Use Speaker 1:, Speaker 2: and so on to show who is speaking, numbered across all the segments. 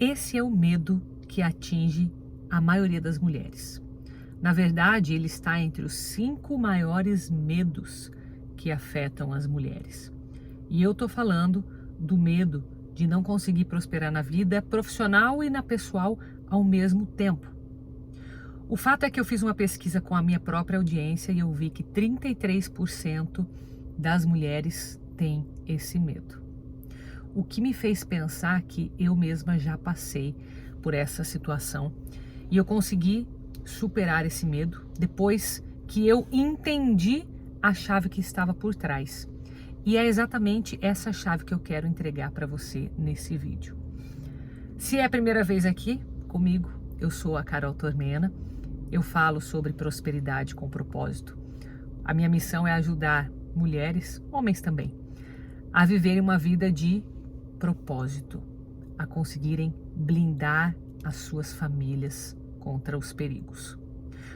Speaker 1: Esse é o medo que atinge a maioria das mulheres. Na verdade, ele está entre os 5 maiores medos que afetam as mulheres. E eu tô falando do medo de não conseguir prosperar na vida profissional e na pessoal ao mesmo tempo. O fato é que eu fiz uma pesquisa com a minha própria audiência e eu vi que 33% das mulheres têm esse medo. O que me fez pensar que eu mesma já passei por essa situação e eu consegui superar esse medo depois que eu entendi a chave que estava por trás. E é exatamente essa chave que eu quero entregar para você nesse vídeo. Se é a primeira vez aqui comigo, eu sou a Carol Tormena, eu falo sobre prosperidade com propósito. A minha missão é ajudar mulheres, homens também, a viverem uma vida de propósito, a conseguirem blindar as suas famílias contra os perigos.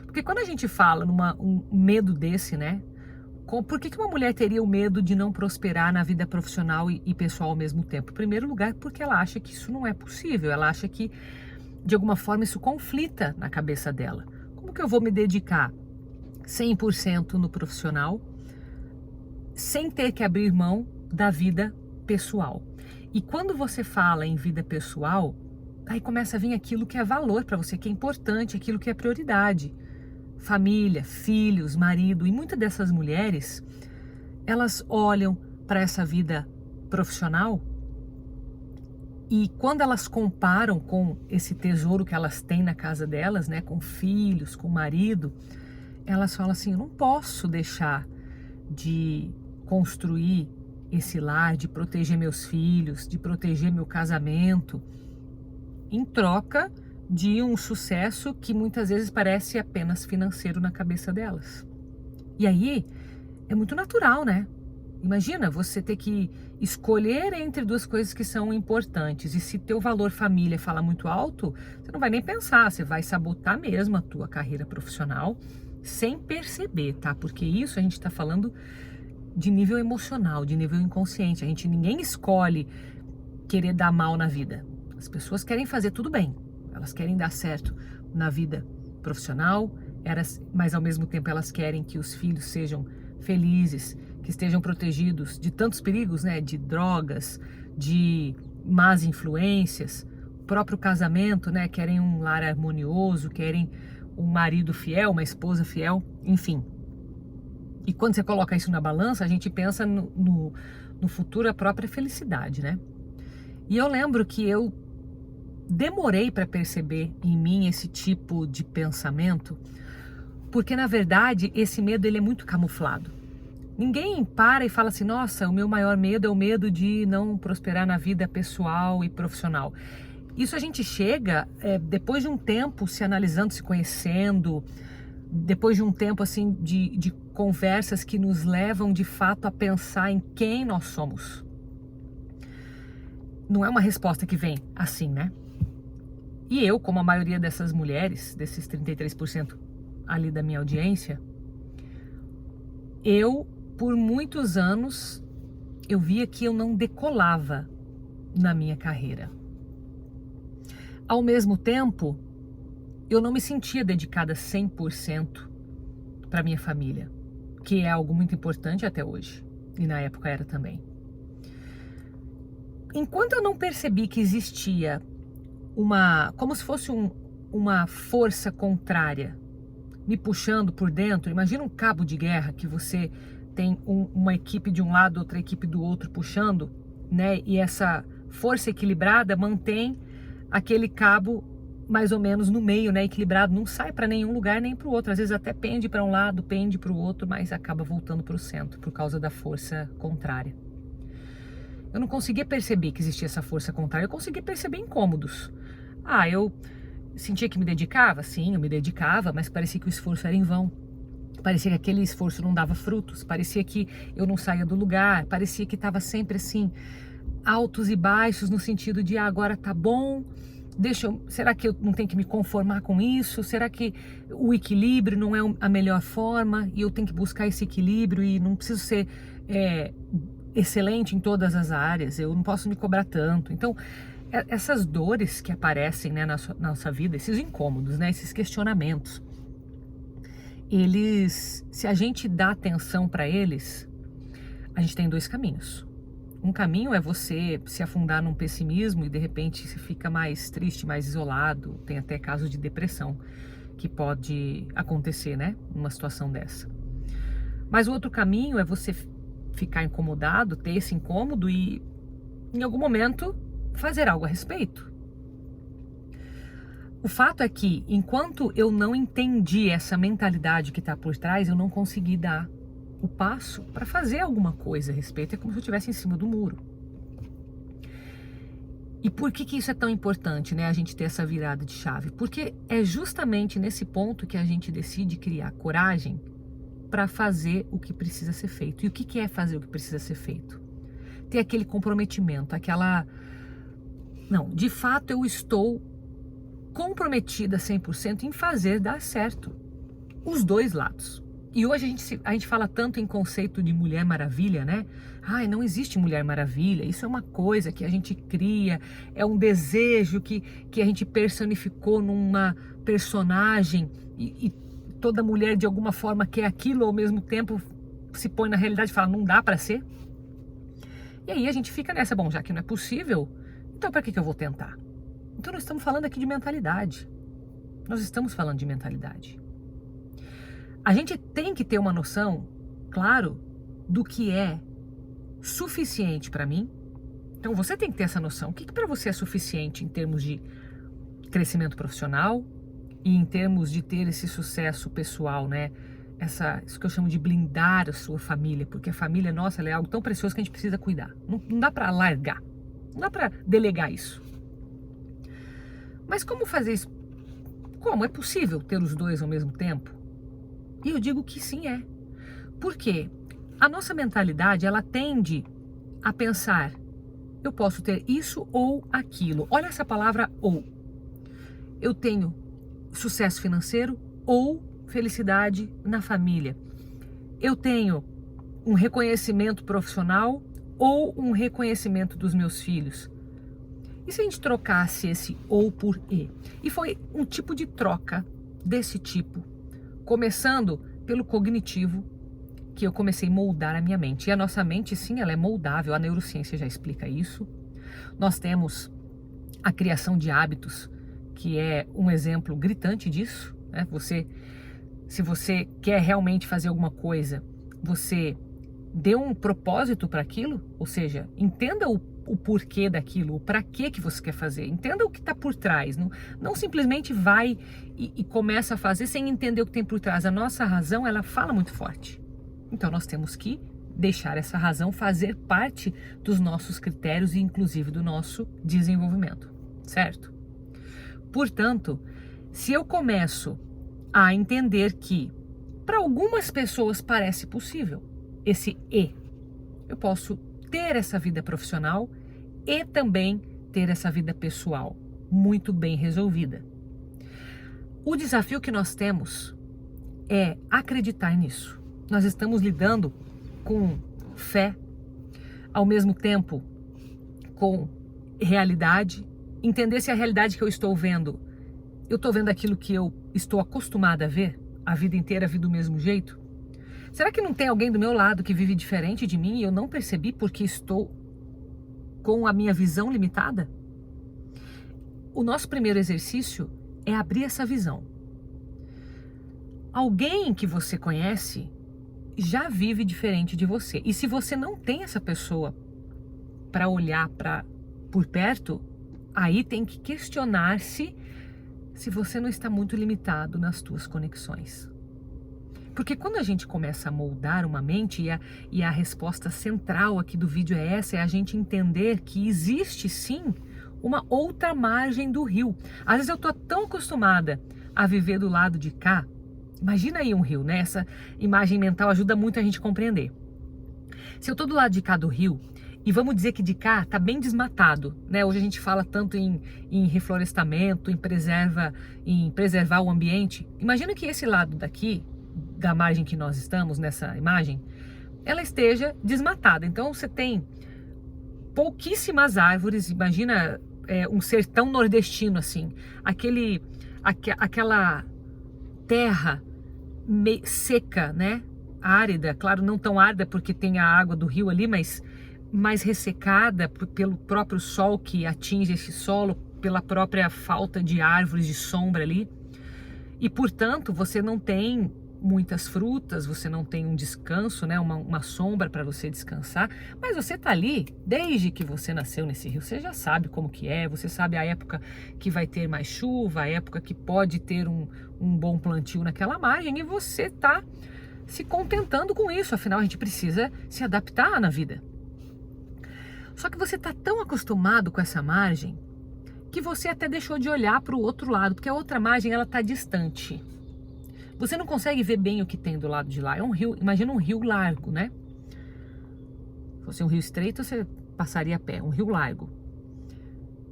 Speaker 1: Porque quando a gente fala um medo desse, né? Por que uma mulher teria o medo de não prosperar na vida profissional e pessoal ao mesmo tempo? Em primeiro lugar, porque ela acha que isso não é possível. Ela acha que, de alguma forma, isso conflita na cabeça dela. Como que eu vou me dedicar 100% no profissional sem ter que abrir mão da vida pessoal? E quando você fala em vida pessoal, aí começa a vir aquilo que é valor para você, que é importante, aquilo que é prioridade. Família, filhos, marido, e muitas dessas mulheres, elas olham para essa vida profissional e quando elas comparam com esse tesouro que elas têm na casa delas, né, com filhos, com marido, elas falam assim, eu não posso deixar de construir esse lar, de proteger meus filhos, de proteger meu casamento, em troca de um sucesso que muitas vezes parece apenas financeiro na cabeça delas. E aí, é muito natural, né? Imagina você ter que escolher entre duas coisas que são importantes. E se teu valor família fala muito alto, você não vai nem pensar, você vai sabotar mesmo a tua carreira profissional sem perceber, tá? Porque isso a gente está falando de nível emocional, de nível inconsciente. Ninguém escolhe querer dar mal na vida. As pessoas querem fazer tudo bem. Elas querem dar certo na vida profissional, mas ao mesmo tempo elas querem que os filhos sejam felizes, que estejam protegidos de tantos perigos, né? De drogas, de más influências, o próprio casamento, né? Querem um lar harmonioso, querem um marido fiel, uma esposa fiel, enfim. E quando você coloca isso na balança, a gente pensa no futuro, a própria felicidade, né? E eu lembro que eu demorei para perceber em mim esse tipo de pensamento, porque na verdade esse medo ele é muito camuflado. Ninguém para e fala assim, nossa, o meu maior medo é o medo de não prosperar na vida pessoal e profissional. Isso a gente chega depois de um tempo se analisando, se conhecendo, depois de um tempo assim de conversas que nos levam de fato a pensar em quem nós somos. Não é uma resposta que vem assim, né? E eu, como a maioria dessas mulheres, desses 33% ali da minha audiência, por muitos anos, eu via que eu não decolava na minha carreira. Ao mesmo tempo, eu não me sentia dedicada 100% para minha família, que é algo muito importante até hoje, e na época era também. Enquanto eu não percebi que existia como se fosse uma força contrária me puxando por dentro, imagina um cabo de guerra que você tem uma equipe de um lado, outra equipe do outro puxando, né? E essa força equilibrada mantém aquele cabo mais ou menos no meio, né? Equilibrado, não sai para nenhum lugar nem para o outro. Às vezes até pende para um lado, pende para o outro, mas acaba voltando para o centro por causa da força contrária. Eu não conseguia perceber que existia essa força contrária, eu conseguia perceber incômodos. Eu sentia que me dedicava? Sim, eu me dedicava, mas parecia que o esforço era em vão. Parecia que aquele esforço não dava frutos, parecia que eu não saía do lugar, parecia que estava sempre assim, altos e baixos no sentido de agora tá bom, será que eu não tenho que me conformar com isso? Será que o equilíbrio não é a melhor forma e eu tenho que buscar esse equilíbrio e não preciso ser excelente em todas as áreas, eu não posso me cobrar tanto. Então, essas dores que aparecem, né, na nossa vida, esses incômodos, né, esses questionamentos, se a gente dá atenção para eles, a gente tem dois caminhos. Um caminho é você se afundar num pessimismo e de repente você fica mais triste, mais isolado, tem até casos de depressão que pode acontecer, né, numa situação dessa. Mas o outro caminho é você ficar incomodado, ter esse incômodo e em algum momento fazer algo a respeito. O fato é que, enquanto eu não entendi essa mentalidade que está por trás, eu não consegui dar o passo para fazer alguma coisa a respeito. É como se eu estivesse em cima do muro. E por que isso é tão importante, né, a gente ter essa virada de chave? Porque é justamente nesse ponto que a gente decide criar coragem para fazer o que precisa ser feito. E o que é fazer o que precisa ser feito? Ter aquele comprometimento, Não, de fato eu estou comprometida 100% em fazer dar certo. Os dois lados. E hoje a gente fala tanto em conceito de Mulher Maravilha, né? Ai, não existe Mulher Maravilha, isso é uma coisa que a gente cria, é um desejo que a gente personificou numa personagem e toda mulher de alguma forma quer aquilo, ao mesmo tempo se põe na realidade e fala, não dá para ser. E aí a gente fica nessa, bom, já que não é possível, então para que eu vou tentar? Então nós estamos falando aqui de mentalidade. Nós estamos falando de mentalidade. A gente tem que ter uma noção, claro, do que é suficiente para mim. Então você tem que ter essa noção. O que para você é suficiente em termos de crescimento profissional e em termos de ter esse sucesso pessoal, né? Isso que eu chamo de blindar a sua família, porque a família nossa, ela é algo tão precioso que a gente precisa cuidar. Não dá para largar, não dá para delegar isso. Mas como fazer isso? Como? É possível ter os dois ao mesmo tempo? E eu digo que sim, é. Por quê? A nossa mentalidade, ela tende a pensar, eu posso ter isso ou aquilo. Olha essa palavra ou. Eu tenho sucesso financeiro ou felicidade na família. Eu tenho um reconhecimento profissional ou um reconhecimento dos meus filhos. E se a gente trocasse esse ou por e? E foi um tipo de troca desse tipo, começando pelo cognitivo, que eu comecei a moldar a minha mente. E a nossa mente, sim, ela é moldável, a neurociência já explica isso. Nós temos a criação de hábitos, que é um exemplo gritante disso, né? Se você quer realmente fazer alguma coisa, você dê um propósito para aquilo, ou seja, entenda o porquê daquilo, o para que você quer fazer, entenda o que está por trás, não simplesmente vai e começa a fazer sem entender o que tem por trás. A nossa razão, ela fala muito forte, então nós temos que deixar essa razão fazer parte dos nossos critérios e inclusive do nosso desenvolvimento, certo? Portanto, se eu começo a entender que para algumas pessoas parece possível esse eu posso ter essa vida profissional e também ter essa vida pessoal muito bem resolvida. O desafio que nós temos é acreditar nisso. Nós estamos lidando com fé, ao mesmo tempo com realidade, entender se a realidade que eu estou vendo aquilo que eu estou acostumada a ver, a vida inteira, a vida do mesmo jeito? Será que não tem alguém do meu lado que vive diferente de mim e eu não percebi porque estou com a minha visão limitada? O nosso primeiro exercício é abrir essa visão. Alguém que você conhece já vive diferente de você. E se você não tem essa pessoa para olhar por perto, aí tem que questionar-se se você não está muito limitado nas suas conexões. Porque quando a gente começa a moldar uma mente, e a resposta central aqui do vídeo é essa, é a gente entender que existe sim uma outra margem do rio. Às vezes eu estou tão acostumada a viver do lado de cá, imagina aí um rio, né? Essa imagem mental ajuda muito a gente compreender. Se eu estou do lado de cá do rio, e vamos dizer que de cá está bem desmatado, né? Hoje a gente fala tanto em reflorestamento, em preservar o ambiente. Imagina que esse lado daqui, da margem que nós estamos, nessa imagem, ela esteja desmatada. Então você tem pouquíssimas árvores, imagina um sertão nordestino, assim, aquela terra seca, né? Árida, claro, não tão árida porque tem a água do rio ali, mas mais ressecada pelo próprio sol que atinge esse solo, pela própria falta de árvores de sombra ali. E, portanto, você não tem muitas frutas, você não tem um descanso, né? Uma sombra para você descansar, mas você está ali desde que você nasceu nesse rio, você já sabe como que é, você sabe a época que vai ter mais chuva, a época que pode ter um bom plantio naquela margem, e você está se contentando com isso, afinal a gente precisa se adaptar na vida. Só que você está tão acostumado com essa margem que você até deixou de olhar para o outro lado, porque a outra margem ela está distante. Você não consegue ver bem o que tem do lado de lá. É um rio, imagina um rio largo, né? Se fosse um rio estreito, você passaria a pé, um rio largo.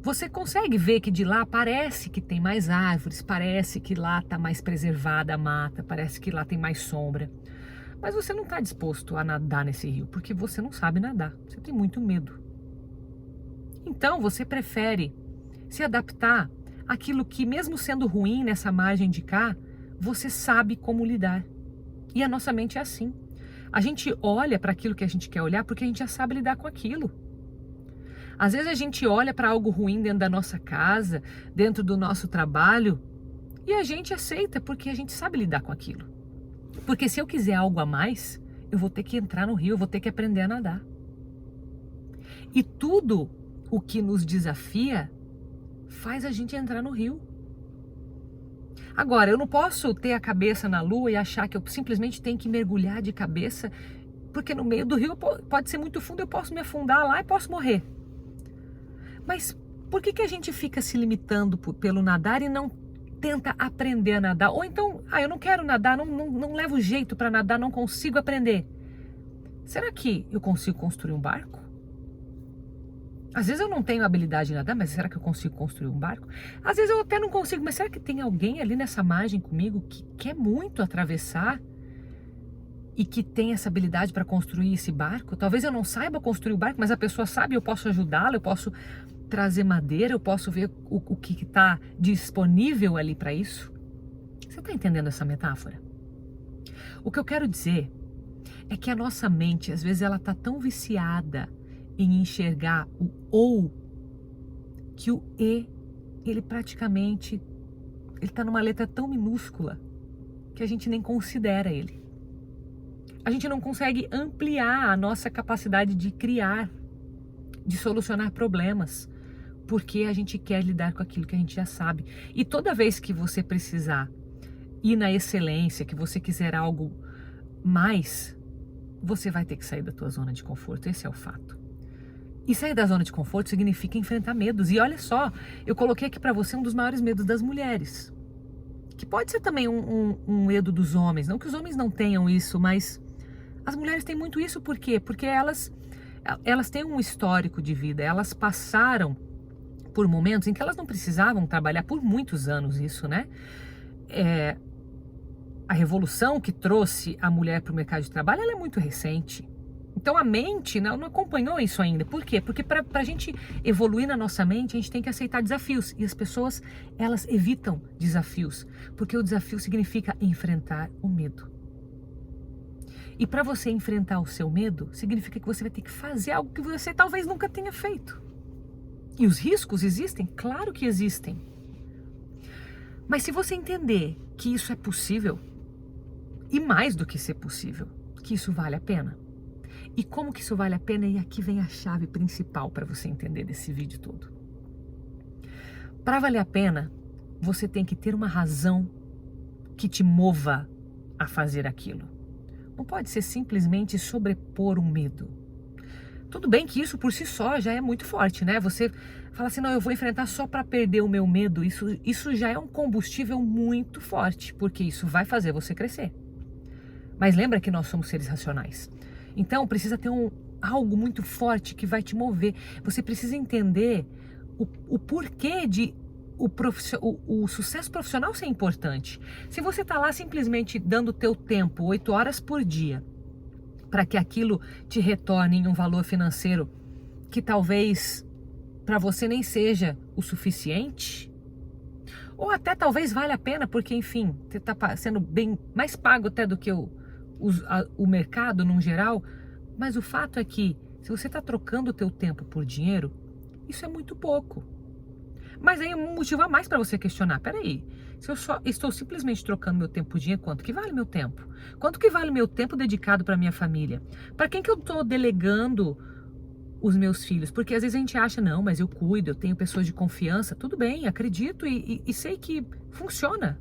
Speaker 1: Você consegue ver que de lá parece que tem mais árvores, parece que lá está mais preservada a mata, parece que lá tem mais sombra. Mas você não está disposto a nadar nesse rio, porque você não sabe nadar, você tem muito medo. Então você prefere se adaptar àquilo que, mesmo sendo ruim nessa margem de cá, você sabe como lidar. E a nossa mente é assim. A gente olha para aquilo que a gente quer olhar porque a gente já sabe lidar com aquilo. Às vezes a gente olha para algo ruim dentro da nossa casa, dentro do nosso trabalho, e a gente aceita porque a gente sabe lidar com aquilo. Porque se eu quiser algo a mais, eu vou ter que entrar no rio, eu vou ter que aprender a nadar. E tudo o que nos desafia faz a gente entrar no rio. Agora, eu não posso ter a cabeça na lua e achar que eu simplesmente tenho que mergulhar de cabeça, porque no meio do rio pode ser muito fundo, eu posso me afundar lá e posso morrer. Mas por que a gente fica se limitando pelo nadar e não tenta aprender a nadar? Ou então, eu não quero nadar, não levo jeito para nadar, não consigo aprender. Será que eu consigo construir um barco? Às vezes eu não tenho habilidade de nadar, mas será que eu consigo construir um barco? Às vezes eu até não consigo, mas será que tem alguém ali nessa margem comigo que quer muito atravessar e que tem essa habilidade para construir esse barco? Talvez eu não saiba construir o barco, mas a pessoa sabe, eu posso ajudá-la, eu posso trazer madeira, eu posso ver o que está disponível ali para isso. Você está entendendo essa metáfora? O que eu quero dizer é que a nossa mente, às vezes, ela está tão viciada em enxergar o ou, que o e, ele praticamente, ele está numa letra tão minúscula que a gente nem considera ele. A gente não consegue ampliar a nossa capacidade de criar, de solucionar problemas, porque a gente quer lidar com aquilo que a gente já sabe. E toda vez que você precisar ir na excelência, que você quiser algo mais, você vai ter que sair da tua zona de conforto, esse é o fato. E sair da zona de conforto significa enfrentar medos. E olha só, eu coloquei aqui para você um dos maiores medos das mulheres. Que pode ser também um medo dos homens. Não que os homens não tenham isso, mas as mulheres têm muito isso. Por quê? Porque elas têm um histórico de vida. Elas passaram por momentos em que elas não precisavam trabalhar por muitos anos isso, né? A revolução que trouxe a mulher para o mercado de trabalho, ela é muito recente. Então a mente não acompanhou isso ainda. Por quê? Porque para a gente evoluir na nossa mente, a gente tem que aceitar desafios. E as pessoas, elas evitam desafios. Porque o desafio significa enfrentar o medo. E para você enfrentar o seu medo, significa que você vai ter que fazer algo que você talvez nunca tenha feito. E os riscos existem? Claro que existem. Mas se você entender que isso é possível, e mais do que ser possível, que isso vale a pena. E como que isso vale a pena? E aqui vem a chave principal para você entender desse vídeo todo. Para valer a pena, você tem que ter uma razão que te mova a fazer aquilo. Não pode ser simplesmente sobrepor um medo. Tudo bem que isso por si só já é muito forte, né? Você fala assim, não, eu vou enfrentar só para perder o meu medo. Isso já é um combustível muito forte, porque isso vai fazer você crescer. Mas lembra que nós somos seres racionais. Então precisa ter algo muito forte que vai te mover. Você precisa entender o porquê de o sucesso profissional ser importante. Se você está lá simplesmente dando o teu tempo 8 horas por dia para que aquilo te retorne em um valor financeiro que talvez para você nem seja o suficiente, ou até talvez valha a pena, porque enfim, você está sendo bem mais pago até do que o mercado num geral, mas o fato é que se você está trocando o teu tempo por dinheiro, isso é muito pouco. Mas aí é um motivo a mais para você questionar, peraí, se eu só estou simplesmente trocando meu tempo por dinheiro, quanto que vale meu tempo? Quanto que vale meu tempo dedicado para minha família? Para quem que eu estou delegando os meus filhos? Porque às vezes a gente acha, não, mas eu cuido, eu tenho pessoas de confiança, tudo bem, acredito e sei que funciona.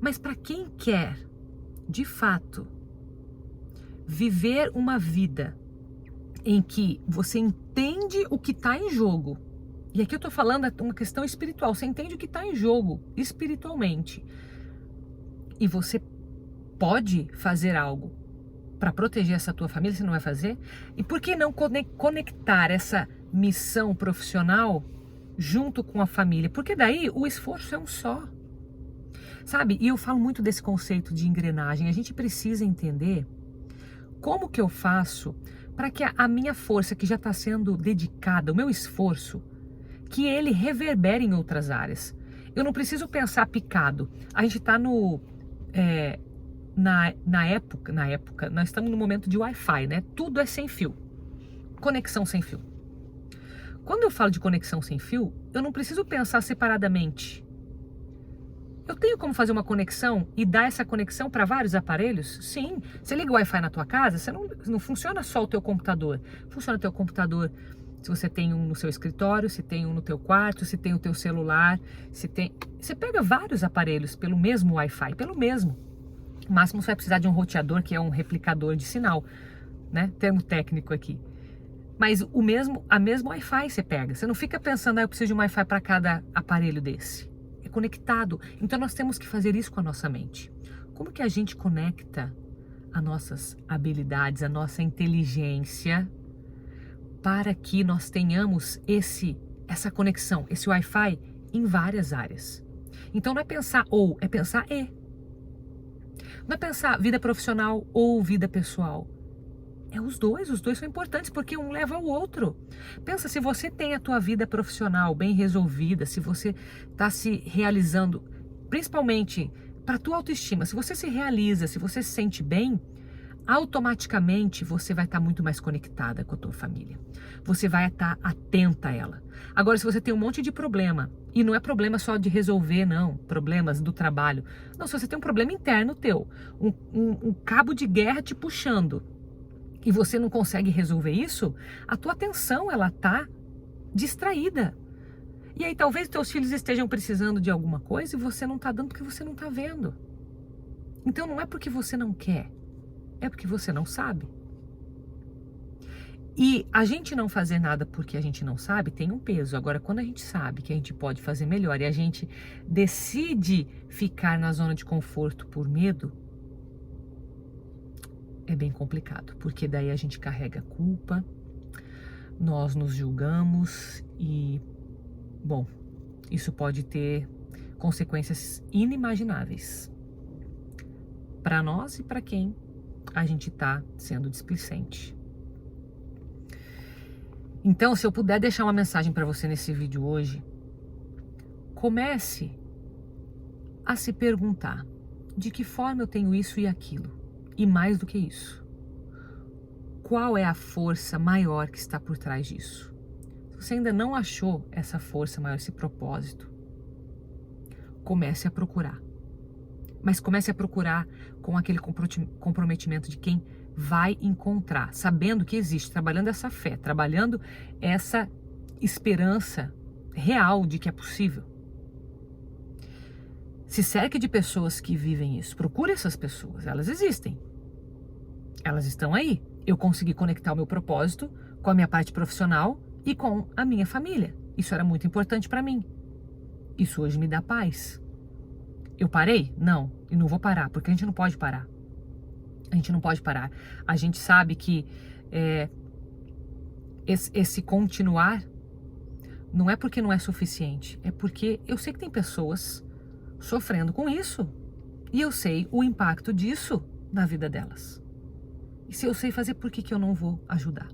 Speaker 1: Mas para quem quer, de fato, viver uma vida em que você entende o que está em jogo, e aqui eu estou falando uma questão espiritual, você entende o que está em jogo espiritualmente, e você pode fazer algo para proteger essa tua família, você não vai fazer? E por que não conectar essa missão profissional junto com a família? Porque daí o esforço é um só. Sabe? E eu falo muito desse conceito de engrenagem. A gente precisa entender como que eu faço para que a minha força que já está sendo dedicada, o meu esforço, que ele reverbere em outras áreas. Eu não preciso pensar picado. A gente está na época, nós estamos no momento de Wi-Fi, né? Tudo é sem fio. Conexão sem fio. Quando eu falo de conexão sem fio, eu não preciso pensar separadamente. Eu tenho como fazer uma conexão e dar essa conexão para vários aparelhos? Sim. Você liga o Wi-Fi na tua casa, você não funciona só o teu computador. Funciona o teu computador se você tem um no seu escritório, se tem um no teu quarto, se tem o teu celular, Você pega vários aparelhos pelo mesmo Wi-Fi, pelo mesmo. No máximo você vai precisar de um roteador, que é um replicador de sinal, né? Termo técnico aqui. Mas a mesma Wi-Fi você pega. Você não fica pensando, eu preciso de um Wi-Fi para cada aparelho desse. É conectado. Então nós temos que fazer isso com a nossa mente. Como que a gente conecta as nossas habilidades, a nossa inteligência, para que nós tenhamos essa conexão, esse Wi-Fi em várias áreas? Então não é pensar ou, é pensar e. Não é pensar vida profissional ou vida pessoal. É os dois são importantes porque um leva ao outro. Pensa, se você tem a tua vida profissional bem resolvida, se você está se realizando, principalmente para a tua autoestima, se você se realiza, se você se sente bem, automaticamente você vai estar muito mais conectada com a tua família. Você vai estar atenta a ela. Agora, se você tem um monte de problema, e não é problema só de resolver, não, problemas do trabalho. Não, se você tem um problema interno teu, um cabo de guerra te puxando, e você não consegue resolver isso, a tua atenção, ela tá distraída. E aí talvez teus filhos estejam precisando de alguma coisa e você não tá dando porque você não tá vendo. Então não é porque você não quer, é porque você não sabe. E a gente não fazer nada porque a gente não sabe tem um peso. Agora, quando a gente sabe que a gente pode fazer melhor e a gente decide ficar na zona de conforto por medo, é bem complicado, porque daí a gente carrega culpa, nós nos julgamos e, bom, isso pode ter consequências inimagináveis para nós e para quem a gente está sendo displicente. Então, se eu puder deixar uma mensagem para você nesse vídeo hoje, comece a se perguntar de que forma eu tenho isso e aquilo. E mais do que isso, qual é a força maior que está por trás disso? Se você ainda não achou essa força maior, esse propósito, comece a procurar. Mas comece a procurar com aquele comprometimento de quem vai encontrar, sabendo que existe, trabalhando essa fé, trabalhando essa esperança real de que é possível. Se cerque de pessoas que vivem isso. Procure essas pessoas, elas existem. Elas estão aí. Eu consegui conectar o meu propósito com a minha parte profissional e com a minha família. Isso era muito importante para mim. Isso hoje me dá paz. Eu parei? Não. E não vou parar, porque a gente não pode parar. A gente não pode parar. A gente sabe que esse continuar não é porque não é suficiente. É porque eu sei que tem pessoas sofrendo com isso. E eu sei o impacto disso na vida delas. E se eu sei fazer, por que eu não vou ajudar?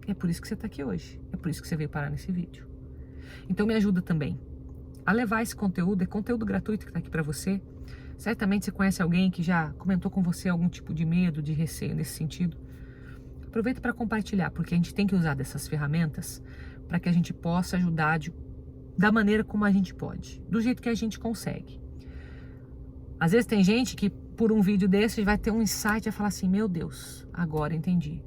Speaker 1: É por isso que você está aqui hoje. É por isso que você veio parar nesse vídeo. Então me ajuda também a levar esse conteúdo. É conteúdo gratuito que está aqui para você. Certamente você conhece alguém que já comentou com você algum tipo de medo, de receio nesse sentido. Aproveita para compartilhar, porque a gente tem que usar dessas ferramentas para que a gente possa ajudar da maneira como a gente pode, do jeito que a gente consegue. Às vezes tem gente que por um vídeo desse vai ter um insight e vai falar assim, meu Deus, agora entendi.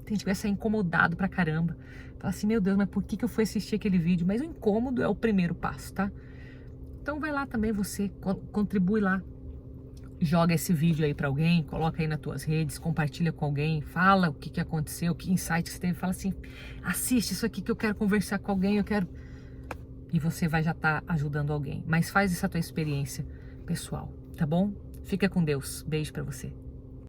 Speaker 1: Tem gente que vai sair incomodado pra caramba. Fala assim, meu Deus, mas por que eu fui assistir aquele vídeo? Mas o incômodo é o primeiro passo, tá? Então vai lá também você, contribui lá. Joga esse vídeo aí pra alguém, coloca aí nas tuas redes, compartilha com alguém, fala o que aconteceu, que insight você teve, fala assim, assiste isso aqui que eu quero conversar com alguém, eu quero... E você vai já estar ajudando alguém. Mas faz essa tua experiência pessoal, tá bom? Fica com Deus. Beijo pra você.